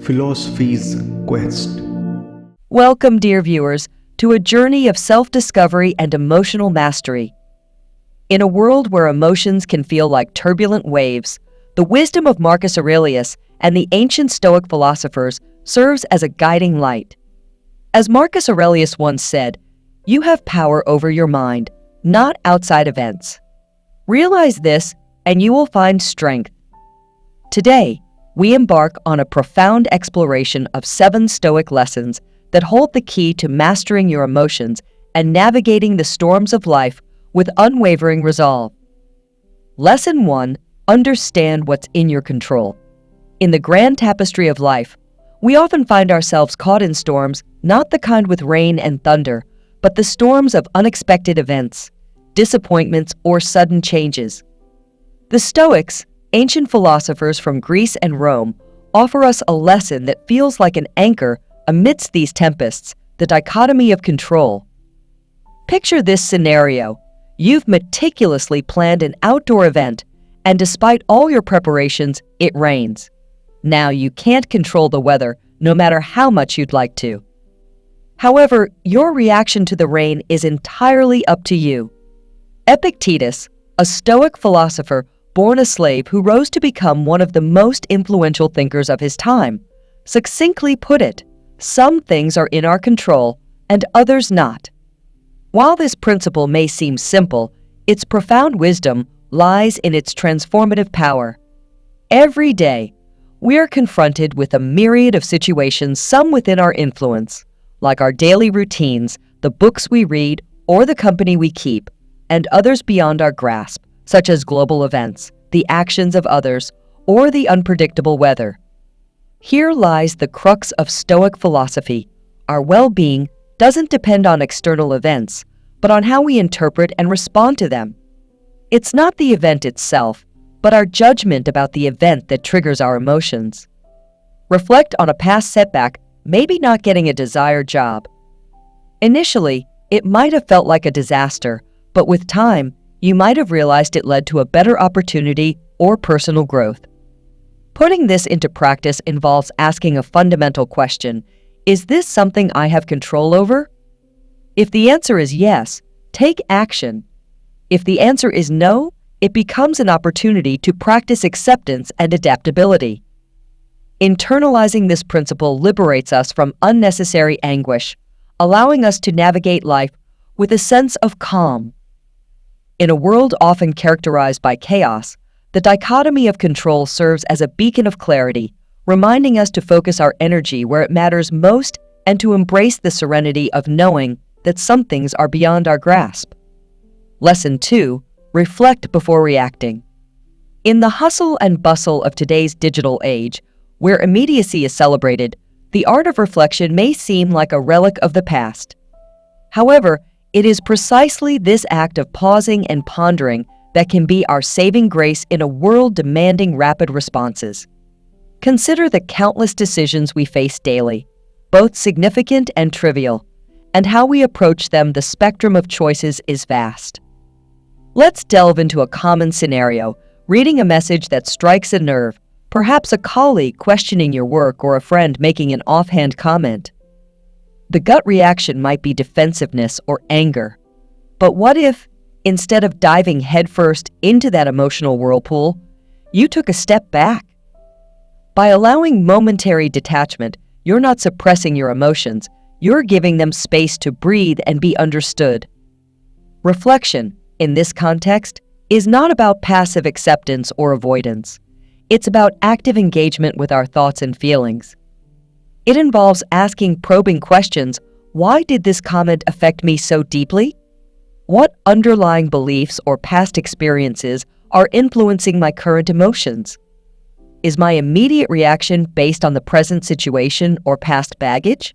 Philosophies quest. Welcome, dear viewers, to a journey of self-discovery and emotional mastery. In a world where emotions can feel like turbulent waves, the wisdom of Marcus Aurelius and the ancient Stoic philosophers serves as a guiding light. As Marcus Aurelius once said, "You have power over your mind, not outside events." Realize this, and you will find strength. Today, we embark on a profound exploration of 7 Stoic lessons that hold the key to mastering your emotions and navigating the storms of life with unwavering resolve. Lesson 1. Understand what's in your control. In the grand tapestry of life, we often find ourselves caught in storms, not the kind with rain and thunder, but the storms of unexpected events, disappointments, or sudden changes. The Stoics, ancient philosophers from Greece and Rome, offer us a lesson that feels like an anchor amidst these tempests, the dichotomy of control. Picture this scenario. You've meticulously planned an outdoor event, and despite all your preparations, it rains. Now you can't control the weather, no matter how much you'd like to. However, your reaction to the rain is entirely up to you. Epictetus, a Stoic philosopher born a slave who rose to become one of the most influential thinkers of his time, succinctly put it, "Some things are in our control and others not." While this principle may seem simple, its profound wisdom lies in its transformative power. Every day, we are confronted with a myriad of situations, some within our influence, like our daily routines, the books we read, or the company we keep, and others beyond our grasp, such as global events, the actions of others, or the unpredictable weather. Here lies the crux of Stoic philosophy. Our well-being doesn't depend on external events, but on how we interpret and respond to them. It's not the event itself, but our judgment about the event that triggers our emotions. Reflect on a past setback, maybe not getting a desired job. Initially, it might have felt like a disaster, but with time, you might have realized it led to a better opportunity or personal growth. Putting this into practice involves asking a fundamental question: is this something I have control over? If the answer is yes, take action. If the answer is no, it becomes an opportunity to practice acceptance and adaptability. Internalizing this principle liberates us from unnecessary anguish, allowing us to navigate life with a sense of calm. In a world often characterized by chaos, the dichotomy of control serves as a beacon of clarity, reminding us to focus our energy where it matters most and to embrace the serenity of knowing that some things are beyond our grasp. Lesson 2. Reflect before reacting. In the hustle and bustle of today's digital age, where immediacy is celebrated, the art of reflection may seem like a relic of the past. However, it is precisely this act of pausing and pondering that can be our saving grace in a world demanding rapid responses. Consider the countless decisions we face daily, both significant and trivial, and how we approach them. The spectrum of choices is vast. Let's delve into a common scenario, reading a message that strikes a nerve, perhaps a colleague questioning your work or a friend making an offhand comment. The gut reaction might be defensiveness or anger. But what if, instead of diving headfirst into that emotional whirlpool, you took a step back? By allowing momentary detachment, you're not suppressing your emotions, you're giving them space to breathe and be understood. Reflection, in this context, is not about passive acceptance or avoidance. It's about active engagement with our thoughts and feelings. It involves asking probing questions. Why did this comment affect me so deeply? What underlying beliefs or past experiences are influencing my current emotions? Is my immediate reaction based on the present situation or past baggage?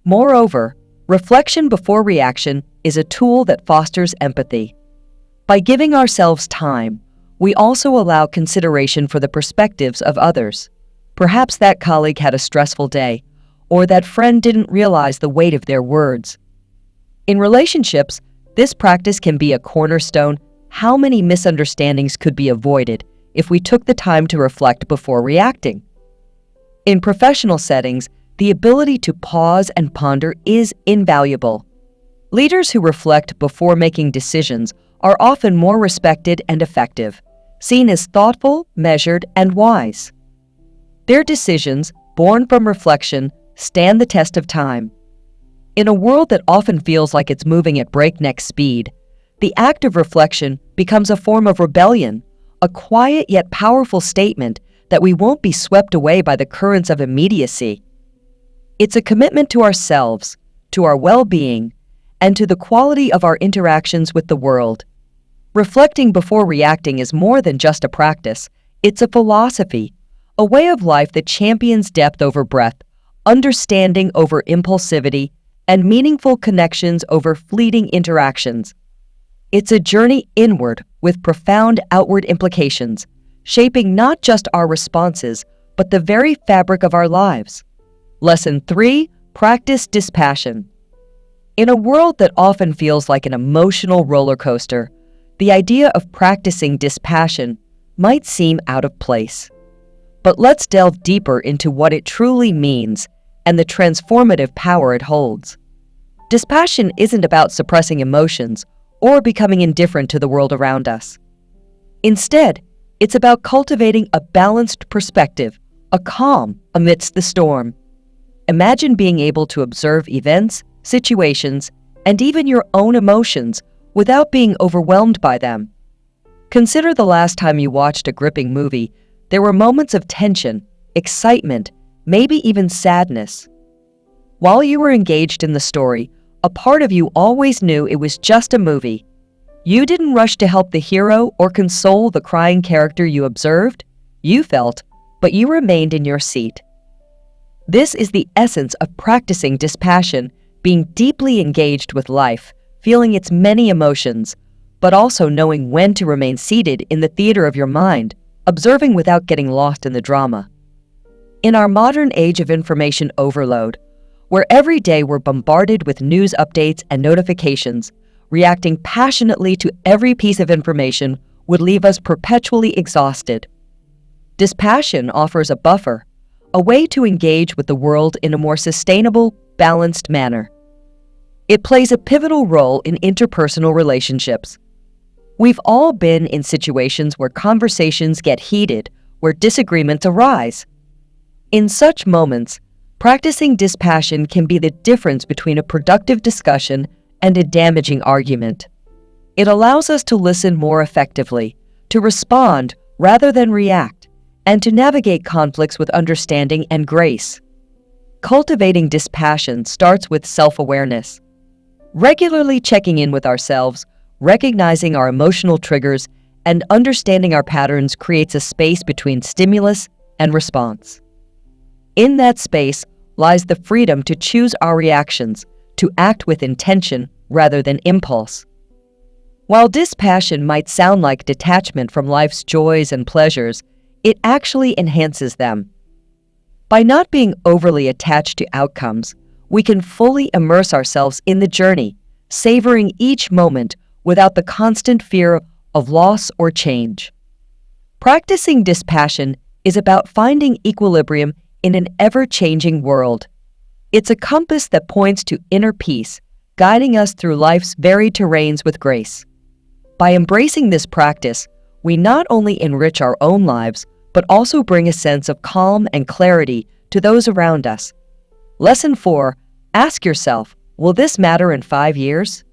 Moreover, reflection before reaction is a tool that fosters empathy. By giving ourselves time, we also allow consideration for the perspectives of others. Perhaps that colleague had a stressful day, or that friend didn't realize the weight of their words. In relationships, this practice can be a cornerstone. How many misunderstandings could be avoided if we took the time to reflect before reacting? In professional settings, the ability to pause and ponder is invaluable. Leaders who reflect before making decisions are often more respected and effective, seen as thoughtful, measured, and wise. Their decisions, born from reflection, stand the test of time. In a world that often feels like it's moving at breakneck speed, the act of reflection becomes a form of rebellion, a quiet yet powerful statement that we won't be swept away by the currents of immediacy. It's a commitment to ourselves, to our well-being, and to the quality of our interactions with the world. Reflecting before reacting is more than just a practice. It's a philosophy, a way of life that champions depth over breadth, understanding over impulsivity, and meaningful connections over fleeting interactions. It's a journey inward with profound outward implications, shaping not just our responses, but the very fabric of our lives. Lesson 3: Practice dispassion. In a world that often feels like an emotional roller coaster, the idea of practicing dispassion might seem out of place. But let's delve deeper into what it truly means and the transformative power it holds. Dispassion isn't about suppressing emotions or becoming indifferent to the world around us. Instead, it's about cultivating a balanced perspective, a calm amidst the storm. Imagine being able to observe events, situations, and even your own emotions without being overwhelmed by them. Consider the last time you watched a gripping movie. There were moments of tension, excitement, maybe even sadness. While you were engaged in the story, a part of you always knew it was just a movie. You didn't rush to help the hero or console the crying character you observed. You felt, but you remained in your seat. This is the essence of practicing dispassion, being deeply engaged with life, feeling its many emotions, but also knowing when to remain seated in the theater of your mind, observing without getting lost in the drama. In our modern age of information overload, where every day we're bombarded with news updates and notifications, reacting passionately to every piece of information would leave us perpetually exhausted. Dispassion offers a buffer, a way to engage with the world in a more sustainable, balanced manner. It plays a pivotal role in interpersonal relationships. We've all been in situations where conversations get heated, where disagreements arise. In such moments, practicing dispassion can be the difference between a productive discussion and a damaging argument. It allows us to listen more effectively, to respond rather than react, and to navigate conflicts with understanding and grace. Cultivating dispassion starts with self-awareness. Regularly checking in with ourselves, recognizing our emotional triggers, and understanding our patterns creates a space between stimulus and response. In that space lies the freedom to choose our reactions, to act with intention rather than impulse. While dispassion might sound like detachment from life's joys and pleasures, it actually enhances them. By not being overly attached to outcomes, we can fully immerse ourselves in the journey, savoring each moment without the constant fear of loss or change. Practicing dispassion is about finding equilibrium in an ever-changing world. It's a compass that points to inner peace, guiding us through life's varied terrains with grace. By embracing this practice, we not only enrich our own lives, but also bring a sense of calm and clarity to those around us. Lesson 4: Ask yourself, will this matter in 5 years?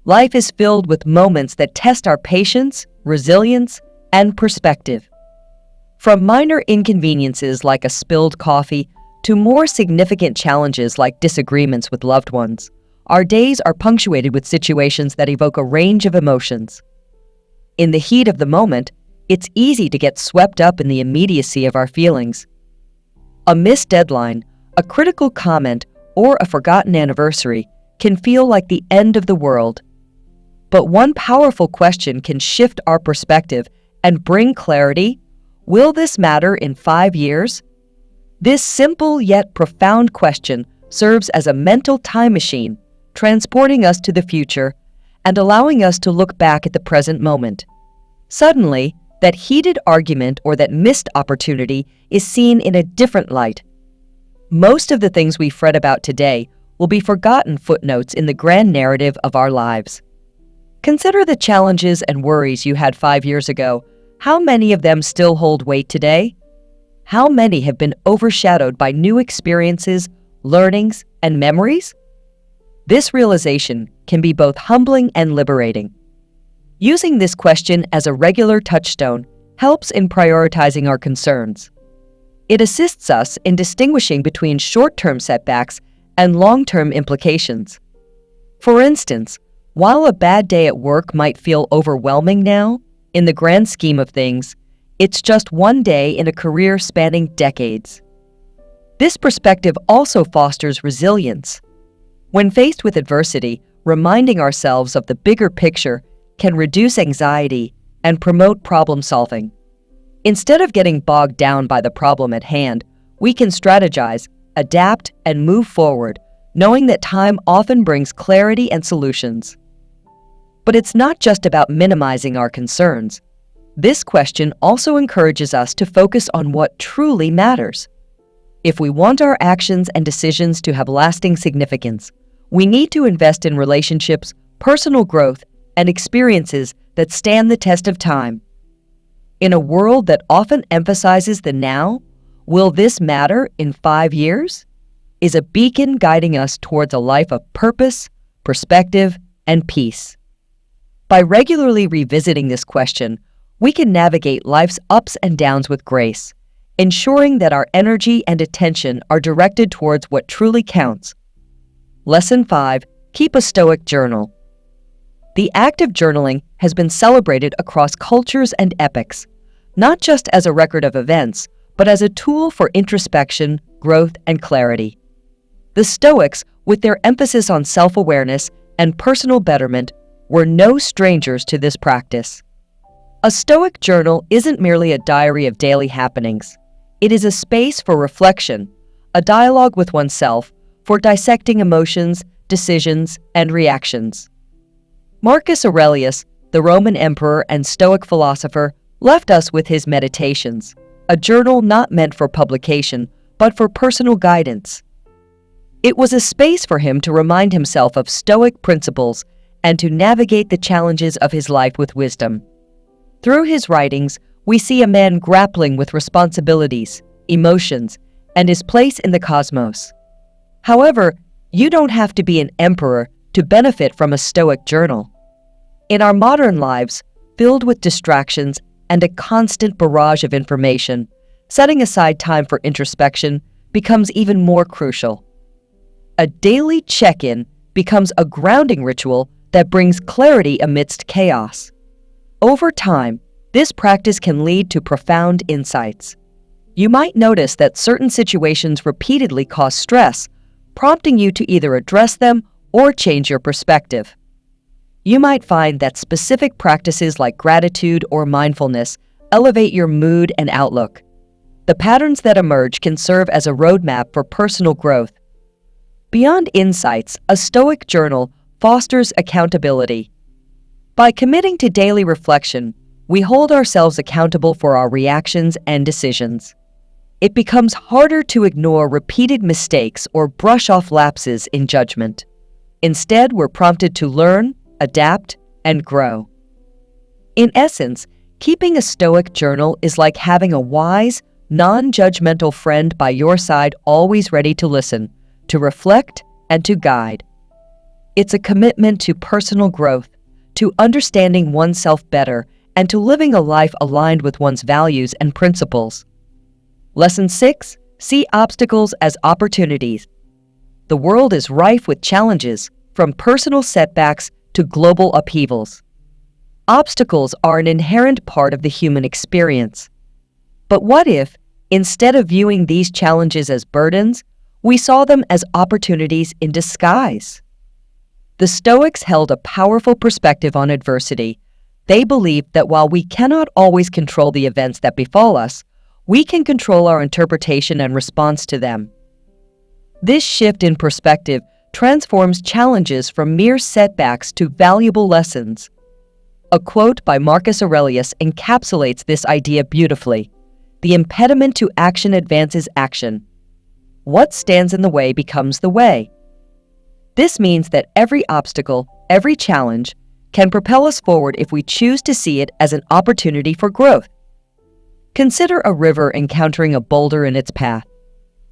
Life is filled with moments that test our patience, resilience, and perspective. From minor inconveniences like a spilled coffee to more significant challenges like disagreements with loved ones, our days are punctuated with situations that evoke a range of emotions. In the heat of the moment, it's easy to get swept up in the immediacy of our feelings. A missed deadline, a critical comment, or a forgotten anniversary can feel like the end of the world. But one powerful question can shift our perspective and bring clarity. Will this matter in 5 years? This simple yet profound question serves as a mental time machine, transporting us to the future and allowing us to look back at the present moment. Suddenly, that heated argument or that missed opportunity is seen in a different light. Most of the things we fret about today will be forgotten footnotes in the grand narrative of our lives. Consider the challenges and worries you had 5 years ago. How many of them still hold weight today? How many have been overshadowed by new experiences, learnings, and memories? This realization can be both humbling and liberating. Using this question as a regular touchstone helps in prioritizing our concerns. It assists us in distinguishing between short-term setbacks and long-term implications. For instance, while a bad day at work might feel overwhelming now, in the grand scheme of things, it's just one day in a career spanning decades. This perspective also fosters resilience. When faced with adversity, reminding ourselves of the bigger picture can reduce anxiety and promote problem solving. Instead of getting bogged down by the problem at hand, we can strategize, adapt, and move forward, knowing that time often brings clarity and solutions. But it's not just about minimizing our concerns. This question also encourages us to focus on what truly matters. If we want our actions and decisions to have lasting significance, we need to invest in relationships, personal growth, and experiences that stand the test of time. In a world that often emphasizes the now, will this matter in 5 years? Is a beacon guiding us towards a life of purpose, perspective, and peace. By regularly revisiting this question, we can navigate life's ups and downs with grace, ensuring that our energy and attention are directed towards what truly counts. Lesson 5. Keep a Stoic journal. The act of journaling has been celebrated across cultures and epochs, not just as a record of events, but as a tool for introspection, growth, and clarity. The Stoics, with their emphasis on self-awareness and personal betterment, were no strangers to this practice. A Stoic journal isn't merely a diary of daily happenings. It is a space for reflection, a dialogue with oneself, for dissecting emotions, decisions, and reactions. Marcus Aurelius, the Roman emperor and Stoic philosopher, left us with his Meditations, a journal not meant for publication, but for personal guidance. It was a space for him to remind himself of Stoic principles and to navigate the challenges of his life with wisdom. Through his writings, we see a man grappling with responsibilities, emotions, and his place in the cosmos. However, you don't have to be an emperor to benefit from a Stoic journal. In our modern lives, filled with distractions and a constant barrage of information, setting aside time for introspection becomes even more crucial. A daily check-in becomes a grounding ritual that brings clarity amidst chaos. Over time, this practice can lead to profound insights. You might notice that certain situations repeatedly cause stress, prompting you to either address them or change your perspective. You might find that specific practices like gratitude or mindfulness elevate your mood and outlook. The patterns that emerge can serve as a roadmap for personal growth. Beyond insights, a Stoic journal fosters accountability. By committing to daily reflection, we hold ourselves accountable for our reactions and decisions. It becomes harder to ignore repeated mistakes or brush off lapses in judgment. Instead, we're prompted to learn, adapt, and grow. In essence, keeping a Stoic journal is like having a wise, non-judgmental friend by your side, always ready to listen, to reflect, and to guide. It's a commitment to personal growth, to understanding oneself better, and to living a life aligned with one's values and principles. Lesson 6. See obstacles as opportunities. The world is rife with challenges, from personal setbacks to global upheavals. Obstacles are an inherent part of the human experience. But what if, instead of viewing these challenges as burdens, we saw them as opportunities in disguise? The Stoics held a powerful perspective on adversity. They believed that while we cannot always control the events that befall us, we can control our interpretation and response to them. This shift in perspective transforms challenges from mere setbacks to valuable lessons. A quote by Marcus Aurelius encapsulates this idea beautifully. The impediment to action advances action. What stands in the way becomes the way. This means that every obstacle, every challenge, can propel us forward if we choose to see it as an opportunity for growth. Consider a river encountering a boulder in its path.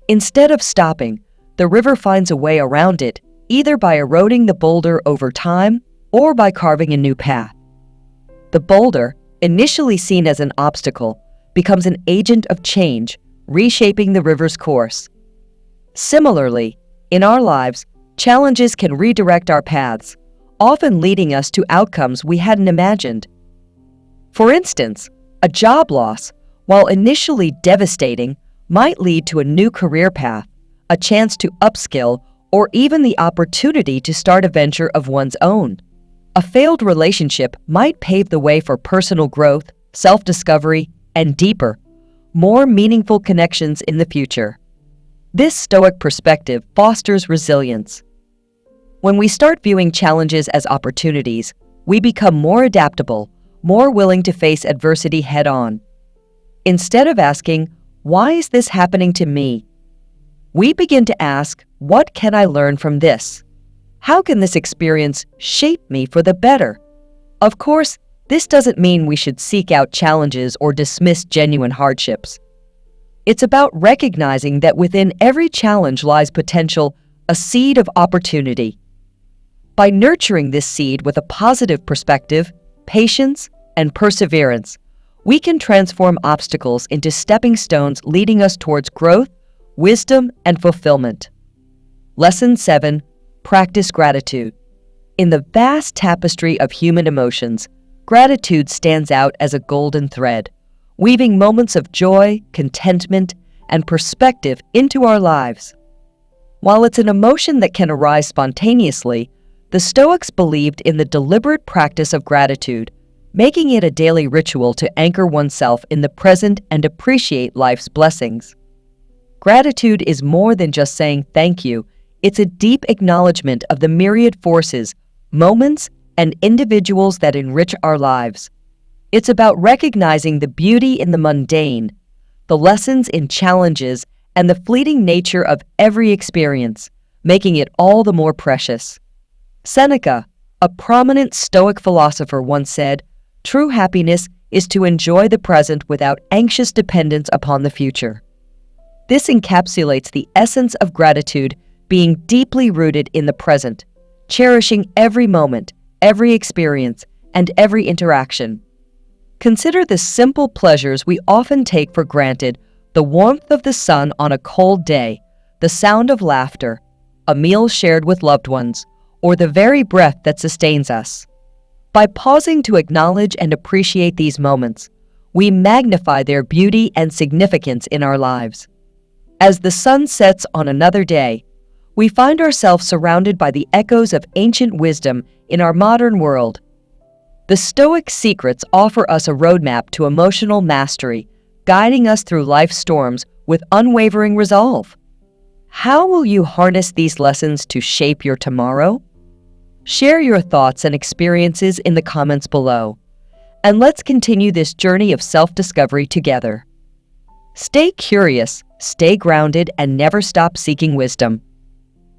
Instead of stopping, the river finds a way around it, either by eroding the boulder over time or by carving a new path. The boulder, initially seen as an obstacle, becomes an agent of change, reshaping the river's course. Similarly, in our lives, challenges can redirect our paths, often leading us to outcomes we hadn't imagined. For instance, a job loss, while initially devastating, might lead to a new career path, a chance to upskill, or even the opportunity to start a venture of one's own. A failed relationship might pave the way for personal growth, self-discovery, and deeper, more meaningful connections in the future. This Stoic perspective fosters resilience. When we start viewing challenges as opportunities, we become more adaptable, more willing to face adversity head-on. Instead of asking, "Why is this happening to me?" we begin to ask, "What can I learn from this? How can this experience shape me for the better?" Of course, this doesn't mean we should seek out challenges or dismiss genuine hardships. It's about recognizing that within every challenge lies potential, a seed of opportunity. By nurturing this seed with a positive perspective, patience, and perseverance, we can transform obstacles into stepping stones leading us towards growth, wisdom, and fulfillment. Lesson 7. Practice gratitude. In the vast tapestry of human emotions, gratitude stands out as a golden thread, weaving moments of joy, contentment, and perspective into our lives. While it's an emotion that can arise spontaneously, the Stoics believed in the deliberate practice of gratitude, making it a daily ritual to anchor oneself in the present and appreciate life's blessings. Gratitude is more than just saying thank you. It's a deep acknowledgement of the myriad forces, moments, and individuals that enrich our lives. It's about recognizing the beauty in the mundane, the lessons in challenges, and the fleeting nature of every experience, making it all the more precious. Seneca, a prominent Stoic philosopher, once said, "True happiness is to enjoy the present without anxious dependence upon the future." This encapsulates the essence of gratitude, being deeply rooted in the present, cherishing every moment, every experience, and every interaction. Consider the simple pleasures we often take for granted: the warmth of the sun on a cold day, the sound of laughter, a meal shared with loved ones, or the very breath that sustains us. By pausing to acknowledge and appreciate these moments, we magnify their beauty and significance in our lives. As the sun sets on another day, we find ourselves surrounded by the echoes of ancient wisdom in our modern world. The Stoic Secrets offer us a roadmap to emotional mastery, guiding us through life's storms with unwavering resolve. How will you harness these lessons to shape your tomorrow? Share your thoughts and experiences in the comments below, and let's continue this journey of self-discovery together. Stay curious, stay grounded, and never stop seeking wisdom.